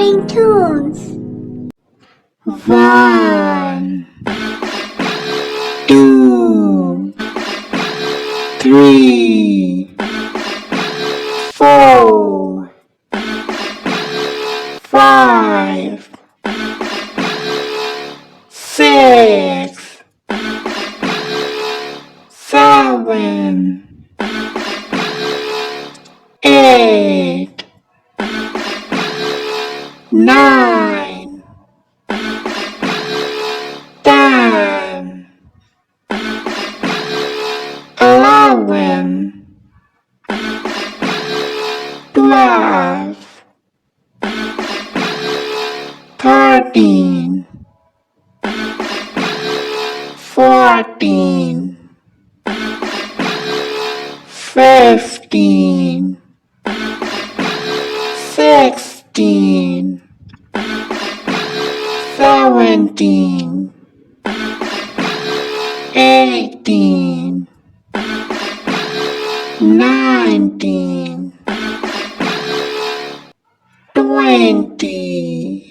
Kidzlearningtoons. 1, 2, 3, 4, 5, 6, 7, 8, 9, 10, 11, 12, 13, 14, 15, 16, 17, 18, 19, 20,